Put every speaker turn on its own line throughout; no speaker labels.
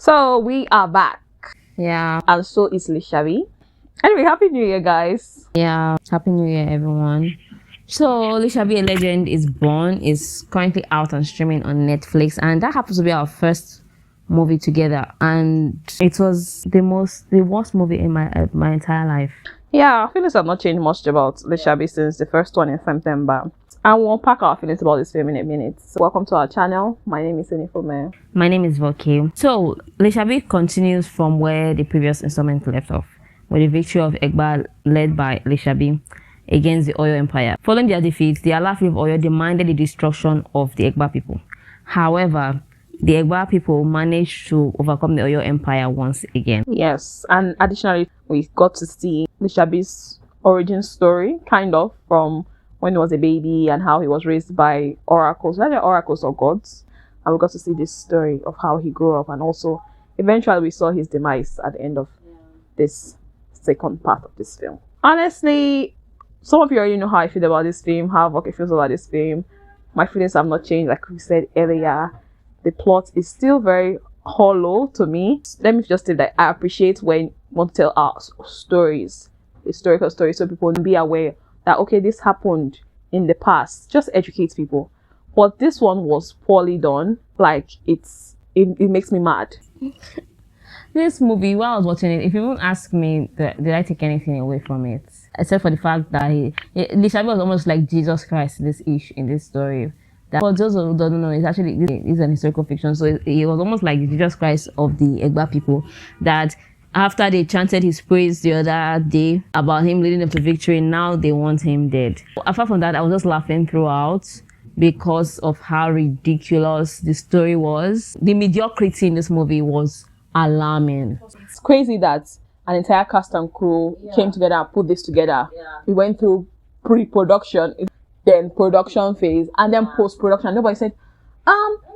So we are back,
Yeah,
and so is Lisabi. Anyway, happy New Year, guys.
yeah. Happy New Year, everyone. So, Lisabi, a Legend is Born is currently out and streaming on Netflix, and that happens to be our first movie together. And it was the worst movie in my entire life.
Yeah, feelings have not changed much about Lisabi since the first one in September. And we'll unpack our feelings about this film in a minute. So welcome to our channel. My name is Enifome.
My name is Voke. So, Lisabi continues from where the previous installment left off, with the victory of Egba led by Lisabi against the Oyo Empire. Following their defeat, the Alaafin of Oyo demanded the destruction of the Egba people. However, the Egba people managed to overcome the Oyo Empire once again.
Yes, and additionally, we got to see Lisabi's origin story, kind of, from when he was a baby and how he was raised by oracles, whether oracles or gods. And we got to see this story of how he grew up, and also eventually we saw his demise at the end of this second part of this film. Honestly, some of you already know how I feel about this film, how Voke feels about this film. My feelings have not changed, like we said earlier. The plot is still very hollow to me. Let me just say that I appreciate when you want to tell our stories, historical stories, so people can be aware that, okay, this happened in the past. Just educate people. But this one was poorly done. Like, it makes me mad.
This movie, while I was watching it, if you won't ask me, did I take anything away from it? Except for the fact that Lisabi was almost like Jesus Christ in this story. That, for those who don't know, it's an historical fiction. So it was almost like Jesus Christ of the Egba people. That after they chanted his praise the other day about him leading them to victory, now they want him dead. Apart from that, I was just laughing throughout because of how ridiculous the story was. The mediocrity in this movie was alarming.
It's crazy that an entire cast and crew came together and put this together. We went through pre-production, then production phase, and then post-production. Nobody said,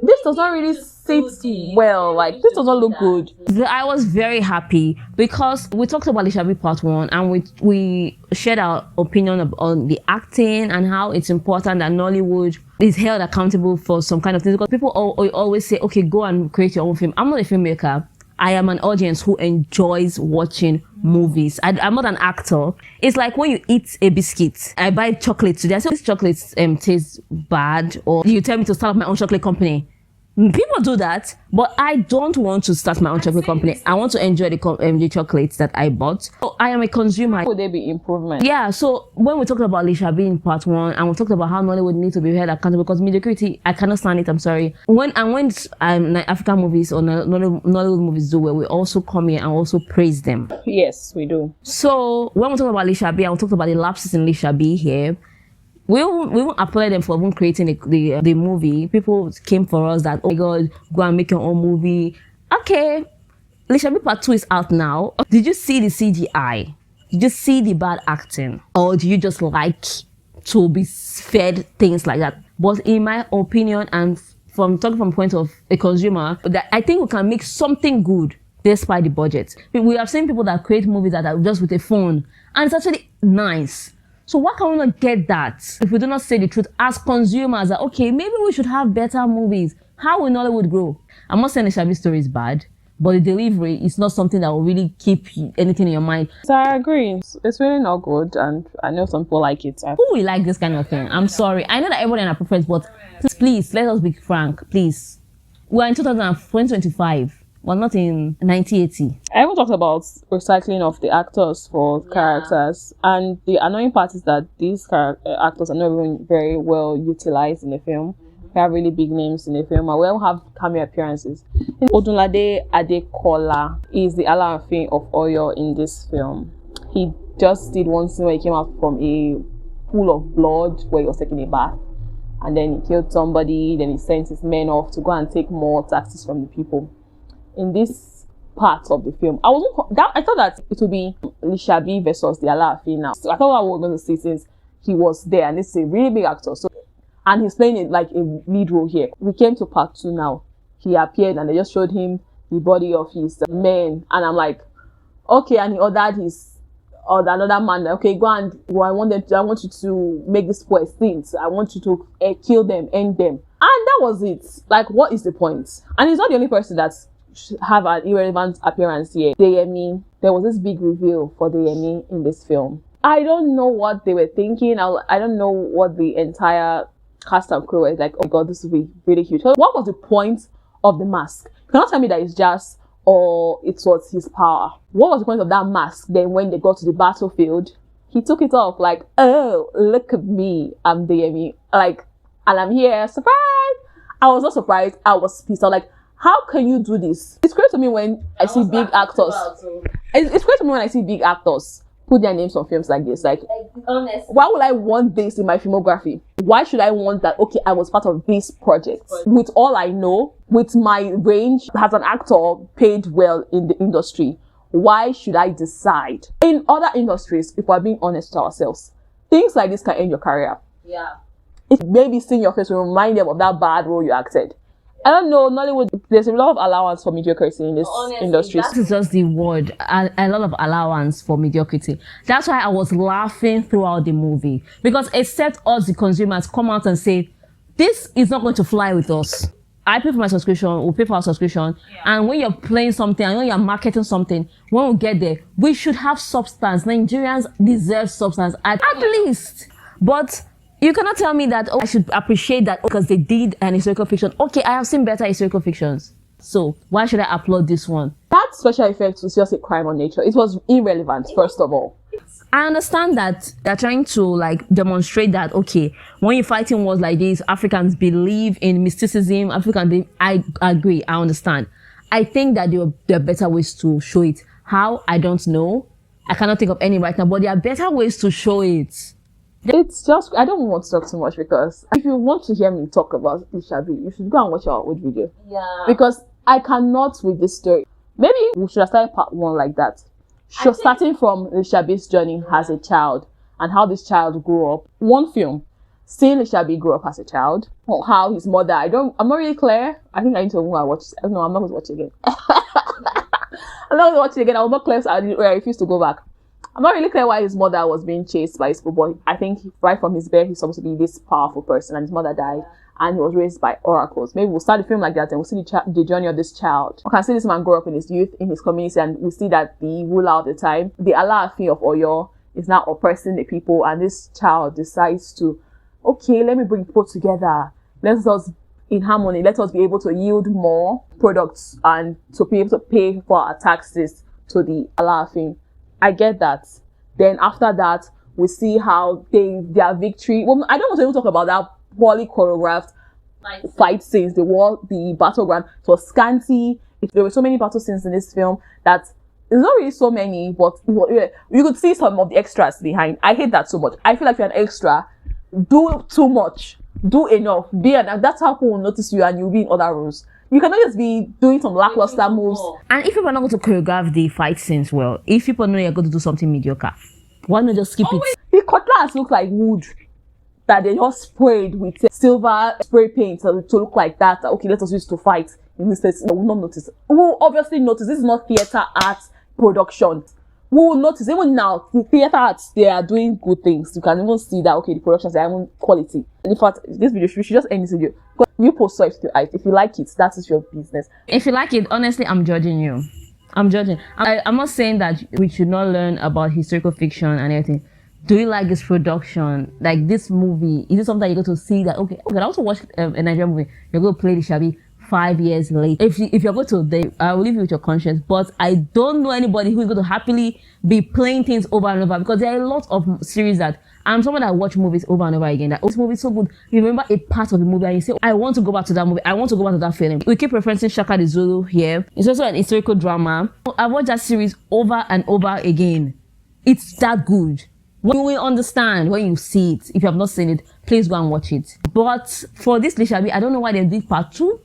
this does not really sit well, like this does not look good.
I was very happy because we talked about Lisabi part 1 and we shared our opinion on the acting and how it's important that Nollywood is held accountable for some kind of things, because people always say, okay, go and create your own film. I'm not a filmmaker. I am an audience who enjoys watching movies. I'm not an actor. It's like when you eat a biscuit. I buy chocolate today. I say this chocolate tastes bad, or you tell me to start up my own chocolate company. People do that, but I don't want to start my own chocolate company. I want to enjoy the chocolates that I bought. So I am a consumer.
Would there be improvement?
Yeah, so when we talked about Lisabi in part 1, and we talked about how Nollywood needs to be held accountable because mediocrity, I cannot stand it, I'm sorry. When African movies or Nollywood movies do well, we also come here and also praise them.
Yes, we do.
So when we talk about Lisabi, and we talked about the lapses in Lisabi here, we won't applaud them for even creating the movie. People came for us that, oh my God, go and make your own movie. Okay, Lisabi part 2 is out now. Did you see the CGI? Did you see the bad acting? Or do you just like to be fed things like that? But in my opinion, and from talking from the point of a consumer, that I think we can make something good despite the budget. We have seen people that create movies that are just with a phone, and it's actually nice. So why can we not get that? If we do not say the truth as consumers, that okay, maybe we should have better movies. How will Nollywood grow? I'm not saying the Lisabi story is bad, but the delivery is not something that will really keep anything in your mind.
So I agree. It's really not good, and I know some people like it.
Who will like this kind of thing? I'm sorry. I know that everybody has a preference, but please, let us be frank, please. We're in 2025. We're not in 1980.
I even talked about recycling of the actors for characters, and the annoying part is that these actors are not even very well utilized in the film. We have really big names in the film, and we all have cameo appearances. Odunlade Adekola is the Alaafin of Oyo in this film. He just did one scene where he came out from a pool of blood where he was taking a bath, and then he killed somebody. Then he sent his men off to go and take more taxes from the people. In this part of the film, I thought that it would be Lisabi versus the Alaafin now. So I thought we were going to see, since he was there, and this is a really big actor, so, and he's playing it like a lead role here. We came to part 2 now. He appeared and they just showed him the body of his men, and I'm like, okay, and he ordered another man, okay, go and I want you to make this poor extinct. I want you to kill them, end them. And that was it. Like, what is the point? And he's not the only person that's have an irrelevant appearance here. Deyemi, there was this big reveal for Deyemi in this film. I don't know what they were thinking. I don't know what the entire cast and crew was like. Oh God, this will be really huge. So what was the point of the mask? You cannot tell me that it's just or it was his power. What was the point of that mask? Then when they got to the battlefield, he took it off like, oh, look at me, I'm Deyemi, like, and I'm here, surprise! I was not surprised, I was pissed. I was like, how can you do this? It's great to me when I see big actors. It's great to me when I see big actors put their names on films like this. Like, honestly, why would I want this in my filmography? Why should I want that? Okay, I was part of this project. With all I know, with my range as an actor paid well in the industry, why should I decide? In other industries, if we're being honest to ourselves, things like this can end your career. Yeah. If maybe seeing your face will remind them of that bad role you acted. I don't know, Nollywood, there's a lot of allowance for mediocrity in this industry.
That is just the word. A lot of allowance for mediocrity. That's why I was laughing throughout the movie. Because except us, the consumers, come out and say, this is not going to fly with us. I pay for my subscription, we pay for our subscription. Yeah. And when you're playing something, and when you're marketing something, when we get there, we should have substance. Nigerians deserve substance at least. But you cannot tell me that, oh, I should appreciate that because they did an historical fiction. Okay, I have seen better historical fictions. So why should I applaud this one?
That special effect was just a crime on nature. It was irrelevant, first of all.
I understand that they're trying to like demonstrate that, okay, when you're fighting wars like this, Africans believe in mysticism, I agree, I understand. I think that there are better ways to show it. How? I don't know. I cannot think of any right now, but there are better ways to show it.
It's just, I don't want to talk too much because if you want to hear me talk about Lisabi, you should go and watch our old video. Yeah. Because I cannot with this story. Maybe we should have started part 1 like that. Starting from Lisabi's journey as a child and how this child grew up. One film, seeing Lisabi grow up as a child, or how his mother, I'm not really clear. I think I need to watch. No, I'm not going to watch it again. I'm not going to watch it again. I was not clear, so I refuse to go back. I'm not really clear why his mother was being chased by his boy. I think right from his birth, he's supposed to be this powerful person, and his mother died, and he was raised by oracles. Maybe we'll start the film like that, and we'll see the journey of this child. We can see this man grow up in his youth, in his community, and we see that the ruler of the time, the Alaafin of Oyo, is now oppressing the people, and this child decides to, okay, let me bring people together. Let us in harmony. Let us be able to yield more products and to be able to pay for our taxes to the Alaafin. I get that. Then after that, we see how their victory. Well, I don't want to even talk about that poorly choreographed fight scenes. The battleground. It was scanty. There were so many battle scenes in this film that it's not really so many, but you could see some of the extras behind. I hate that so much. I feel like you're an extra. Do too much. Do enough. That's how people will notice you and you'll be in other roles. You cannot just be doing some lackluster moves.
And if people are not going to choreograph the fight scenes well, if people know you're going to do something mediocre, why not just skip it?
The cutlass look like wood that they just sprayed with silver spray paint to look like that. Okay, let us use to fight. In this case, we will not notice. We will obviously notice. This is not theater art production. We will notice. Even now, the theater arts, they are doing good things. You can even see that, okay, the productions are even quality. And in fact, this video, we should just end this video. You post it to it. If you like it, that is your business.
If you like it, honestly, I'm judging you. I'm judging. I'm not saying that we should not learn about historical fiction and everything. Do you like this production? Like this movie? Is it something that you're going to see that, okay, I also watch a Nigerian movie. You're going to play Lisabi 5 years later. If you're going to, I will leave you with your conscience. But I don't know anybody who is going to happily be playing things over and over, because there are a lot of series that I'm someone that watch movies over and over again. That this movie is so good. You remember a part of the movie and you say, I want to go back to that movie. I want to go back to that film. We keep referencing Shaka the Zulu here. It's also an historical drama. I watched that series over and over again. It's that good. You will understand when you see it. If you have not seen it, please go and watch it. But for this Lisabi, I don't know why they did part 2.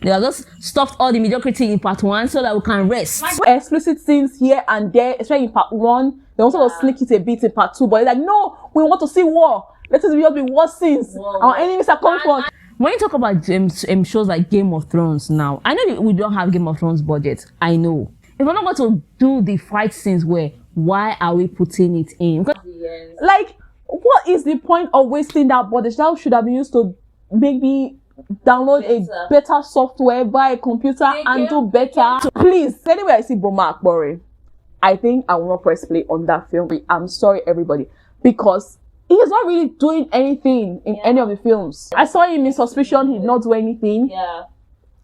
They have just stuffed all the mediocrity in part 1 so that we can rest.
Explicit scenes here and there, especially in part 1. They also sneak it a bit in part 2, but it's like, no, we want to see war. Let us just be war scenes. Our enemies are coming for us.
When you talk about shows like Game of Thrones now, I know we don't have Game of Thrones budget. I know. If we're not going to do the fight scenes, why are we putting it in?
Like, what is the point of wasting that budget? That should have been used to maybe download a better software, buy a computer, and do better. Please, anyway, I see Boma Akbore, I think I will not press play on that film. I'm sorry, everybody, because he is not really doing anything in any of the films. I saw him in Suspicion. He did not do anything.
Yeah.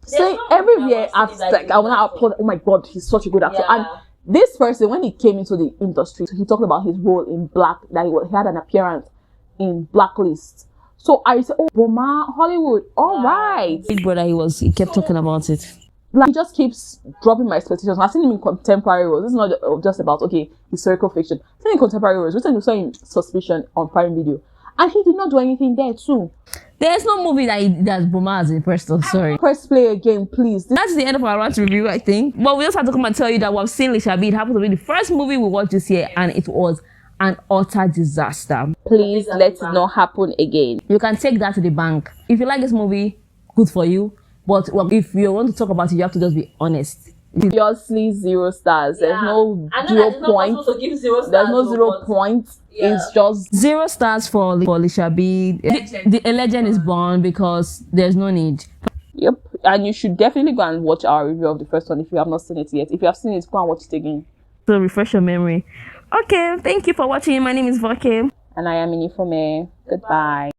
So everywhere after, like, I want to applaud. Oh my God, he's such a good actor. And this person, when he came into the industry, he talked about his role in Black, that he had an appearance in Blacklist. So I said, oh, Boma, Hollywood, all right.
Big Brother, he kept talking about it.
Like, he just keeps dropping my expectations. I've seen him in contemporary roles. This is not just about, okay, historical fiction. I've seen him in contemporary roles. Recently, we saw him in Suspicion on Prime Video. And he did not do anything there too.
There's no movie that Boma has impressed us, sorry.
Press play again, please.
That's the end of our rant review, I think. But we just have to come and tell you that we've seen Lisabi. It happened to be the first movie we watched this year, and it was an utter disaster.
Please let it not happen again.
You can take that to the bank. If you like this movie, good for you. But if you want to talk about it, you have to just be honest.
Obviously, 0 stars. There's no 0 points. There's no 0 points. Yeah. It's just
0 stars for Lisabi. A legend is born, because there's no need.
Yep. And you should definitely go and watch our review of the first one if you have not seen it yet. If you have seen it, go and watch it again.
So refresh your memory. Okay, thank you for watching. My name is Voke.
And I am Inifome. Goodbye.